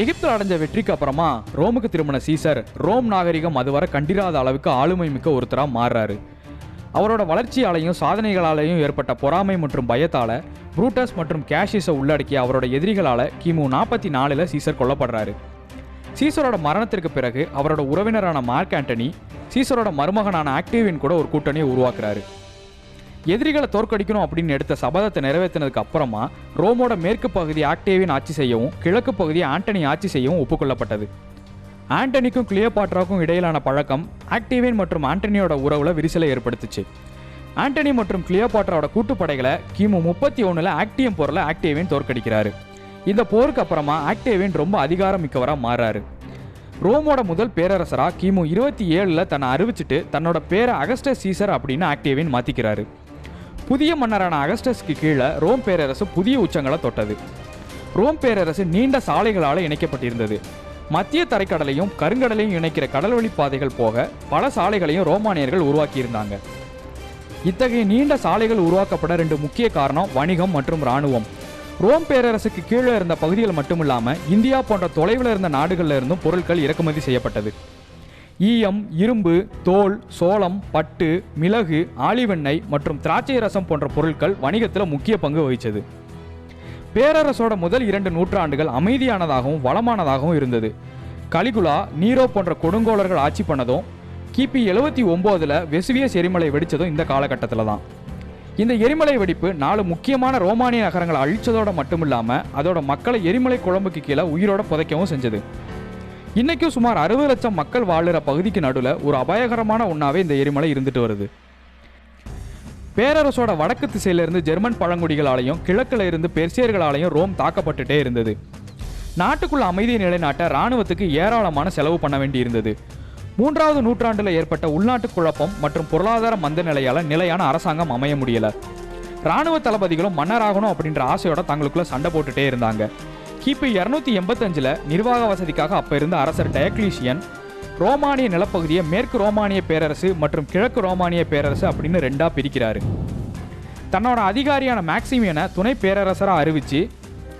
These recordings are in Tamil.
எகிப்தில் அடைஞ்ச வெற்றிக்கு அப்புறமா ரோமுக்கு திரும்பின சீசர் ரோம் நாகரிகம் அதுவரை கண்டிராத அளவுக்கு ஆளுமை மிக்க ஒருத்தராக மாறுறாரு. அவரோட வளர்ச்சியாலையும் சாதனைகளாலையும் ஏற்பட்ட பொறாமை மற்றும் பயத்தால் புரூட்டஸ் மற்றும் கேஷிஸை உள்ளடக்கிய அவரோட எதிரிகளால் கிமு 44 சீசர் கொல்லப்படுறாரு. சீசரோட மரணத்திற்கு பிறகு அவரோட உறவினரான மார்க் ஆண்டனி சீசரோட மருமகனான ஆக்டேவியன் கூட ஒரு கூட்டணியை உருவாக்குறாரு. எதிரிகளை தோற்கடிக்கணும் அப்படின்னு எடுத்த சபதத்தை நிறைவேற்றினதுக்கு அப்புறமா ரோமோட மேற்கு பகுதி ஆக்டேவியன் ஆட்சி செய்யவும் கிழக்கு பகுதியை ஆண்டனி ஆட்சி செய்யவும் ஒப்புக்கொள்ளப்பட்டது. ஆண்டனிக்கும் கிளியோபாட்ராவுக்கும் இடையிலான பழக்கம் ஆக்டேவியன் மற்றும் ஆண்டனியோட உறவுல விரிசலை ஏற்படுத்துச்சு. ஆண்டனி மற்றும் கிளியோபாட்ராவோட கூட்டுப்படைகளை கிமு 31 ஆக்டியம் போரில் ஆக்டேவியன் தோற்கடிக்கிறாரு. இந்த போருக்கு அப்புறமா ஆக்டேவியன் ரொம்ப அதிகாரம் மிக்கவராக மாறாரு. ரோமோட முதல் பேரரசரா கிமு 27 தன்னை அறிவிச்சிட்டு தன்னோட பேரை அகஸ்டஸ் சீசர் அப்படின்னு ஆக்டேவியன் மாத்திக்கிறாரு. புதிய மன்னரான அகஸ்டஸ்க்கு கீழே ரோம் பேரரசு புதிய உச்சங்களை தொட்டது. ரோம் பேரரசு நீண்ட சாலைகளால் இணைக்கப்பட்டிருந்தது. மத்திய தரைக்கடலையும் கருங்கடலையும் இணைக்கிற கடல்வழி பாதைகள் போக பல சாலைகளையும் ரோமானியர்கள் உருவாக்கியிருந்தாங்க. இத்தகைய நீண்ட சாலைகள் உருவாக்கப்பட 2 முக்கிய காரணம் வணிகம் மற்றும் இராணுவம். ரோம் பேரரசுக்கு கீழே இருந்த பகுதிகள் மட்டுமில்லாமல் இந்தியா போன்ற தொலைவில் இருந்த நாடுகளில் இருந்தும் பொருட்கள் இறக்குமதி செய்யப்பட்டது. ஈயம், இரும்பு, தோல், சோளம், பட்டு, மிளகு, ஆலிவெண்ணெய் மற்றும் திராட்சை ரசம் போன்ற பொருட்கள் வணிகத்தில் முக்கிய பங்கு வகித்தது. பேரரசோட முதல் 2 நூற்றாண்டுகள் அமைதியானதாகவும் வளமானதாகவும் இருந்தது. கலிகுலா, நீரோ போன்ற கொடுங்கோலர்கள் ஆட்சி பண்ணதும் கிபி 79 வெசுவியஸ் எரிமலை வெடித்ததும் இந்த காலகட்டத்தில் தான். இந்த எரிமலை வெடிப்பு 4 முக்கியமான ரோமானிய நகரங்களை அழிச்சதோட மட்டுமில்லாமல் அதோட மக்களை எரிமலை குழம்புக்கு கீழே உயிரோட புதைக்கவும் செஞ்சது. இன்னைக்கும் சுமார் 60 லட்சம் மக்கள் வாழுற பகுதிக்கு நடுவில் ஒரு அபாயகரமான ஒன்றாவே இந்த எரிமலை இருந்துட்டு வருது. பேரரசோட வடக்கு திசையிலிருந்து ஜெர்மன் பழங்குடிகளாலையும் கிழக்கில் இருந்து பெர்சியர்களாலையும் ரோம் தாக்கப்பட்டுட்டே இருந்தது. நாட்டுக்குள்ள அமைதியை நிலைநாட்ட இராணுவத்துக்கு ஏராளமான செலவு பண்ண வேண்டி இருந்தது. 3வது நூற்றாண்டில் ஏற்பட்ட உள்நாட்டு குழப்பம் மற்றும் பொருளாதார மந்த நிலையால் நிலையான அரசாங்கம் அமைய முடியல. இராணுவ தளபதிகளும் மன்னராகணும் அப்படின்ற ஆசையோட தங்களுக்குள்ள சண்டை போட்டுட்டே இருந்தாங்க. கிபி 285 நிர்வாக வசதிக்காக அப்ப இருந்த அரசர் டயக்ளீசியன் ரோமானிய நிலப்பகுதியை மேற்கு ரோமானிய பேரரசு மற்றும் கிழக்கு ரோமானிய பேரரசு அப்படின்னு 2ஆ பிரிக்கிறாரு. தன்னோட அதிகாரியான மேக்சிமியனை துணை பேரரசராக அறிவிச்சு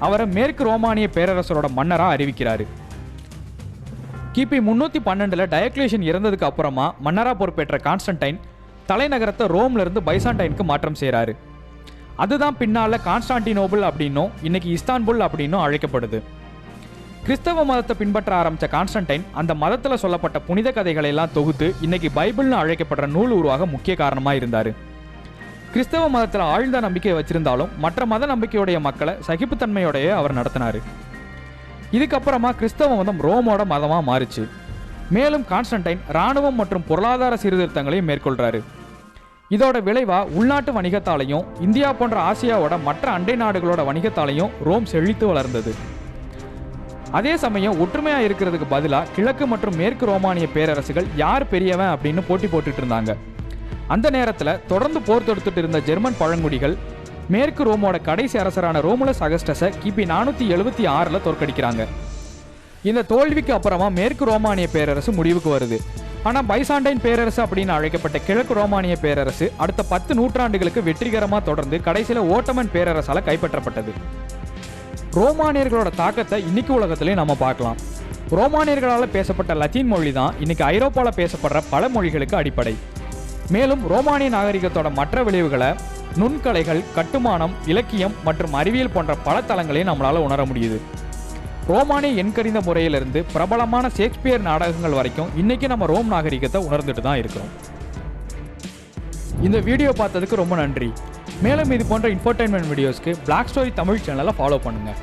அவரை மேற்கு ரோமானிய பேரரசரோட மன்னராக அறிவிக்கிறாரு. கிபி 312 டயக்ளீசியன் இறந்ததுக்கு அப்புறமா மன்னராக பொறுப்பேற்ற கான்ஸ்டன்டைன் தலைநகரத்தை ரோம்ல இருந்து பைசாண்டைனுக்கு மாற்றம் செய்கிறாரு. அதுதான் பின்னால கான்ஸ்டான்டினோபிள் அப்படின்னும் இன்னைக்கு இஸ்தான்புல் அப்படின்னும் அழைக்கப்படுது. கிறிஸ்தவ மதத்தை பின்பற்ற ஆரம்பித்த கான்ஸ்டன்டைன் அந்த மதத்தில் சொல்லப்பட்ட புனித கதைகளை எல்லாம் தொகுத்து இன்னைக்கு பைபிள்னு அழைக்கப்படுற நூல் உருவாக முக்கிய காரணமாக இருந்தார். கிறிஸ்தவ மதத்தில் ஆழ்ந்த நம்பிக்கை வச்சிருந்தாலும் மற்ற மத நம்பிக்கையுடைய மக்களை சகிப்புத்தன்மையோடையே அவர் நடத்தினார். இதுக்கப்புறமா கிறிஸ்தவ மதம் ரோமோட மதமாக மாறிச்சு. மேலும் கான்ஸ்டன்டைன் இராணுவம் மற்றும் பொருளாதார சீர்திருத்தங்களையும் மேற்கொள்றாரு. இதோட விளைவா உள்நாட்டு வணிகத்தாலையும் இந்தியா போன்ற ஆசியாவோட மற்ற அண்டை நாடுகளோட வணிகத்தாலையும் ரோம் செழித்து வளர்ந்தது. அதே சமயம் ஒற்றுமையா இருக்கிறதுக்கு பதிலாக கிழக்கு மற்றும் மேற்கு ரோமானிய பேரரசுகள் யார் பெரியவன் அப்படின்னு போட்டி போட்டுட்டு இருந்தாங்க. அந்த நேரத்தில் தொடர்ந்து போர் தொடுத்துட்டு இருந்த ஜெர்மன் பழங்குடிகள் மேற்கு ரோமோட கடைசி அரசரான ரோமுலஸ் அகஸ்டஸை கிபி 476 தோற்கடிக்கிறாங்க. இந்த தோல்விக்கு அப்புறமா மேற்கு ரோமானிய பேரரசு முடிவுக்கு வருது. ஆனால் பைசாண்டைன் பேரரசு அப்படின்னு அழைக்கப்பட்ட கிழக்கு ரோமானிய பேரரசு அடுத்த 10 நூற்றாண்டுகளுக்கு வெற்றிகரமாக தொடர்ந்து கடைசியில் ஓட்டமன் பேரரசால் கைப்பற்றப்பட்டது. ரோமானியர்களோட தாக்கத்தை இன்னைக்கு உலகத்திலையும் நம்ம பார்க்கலாம். ரோமானியர்களால் பேசப்பட்ட லத்தீன் மொழி தான் இன்னைக்கு ஐரோப்பாவில் பேசப்படுற பல மொழிகளுக்கு அடிப்படை. மேலும் ரோமானிய நாகரிகத்தோட மற்ற விளைவுகளை நுண்கலைகள், கட்டுமானம், இலக்கியம் மற்றும் அறிவியல் போன்ற பல தளங்களையும் நம்மளால் உணர முடியுது. ரோமானிய எண்கணித முறையிலிருந்து பிரபலமான ஷேக்ஸ்பியர் நாடகங்கள் வரைக்கும் இன்னைக்கு நம்ம ரோம் நாகரிகத்தை உணர்ந்துட்டு தான் இருக்கிறோம். இந்த வீடியோ பார்த்ததுக்கு ரொம்ப நன்றி. மேலும் இது போன்ற இன்ஃபோர்டைன்மெண்ட் வீடியோஸ்க்கு பிளாக் ஸ்டோரி தமிழ் சேனலை ஃபாலோ பண்ணுங்கள்.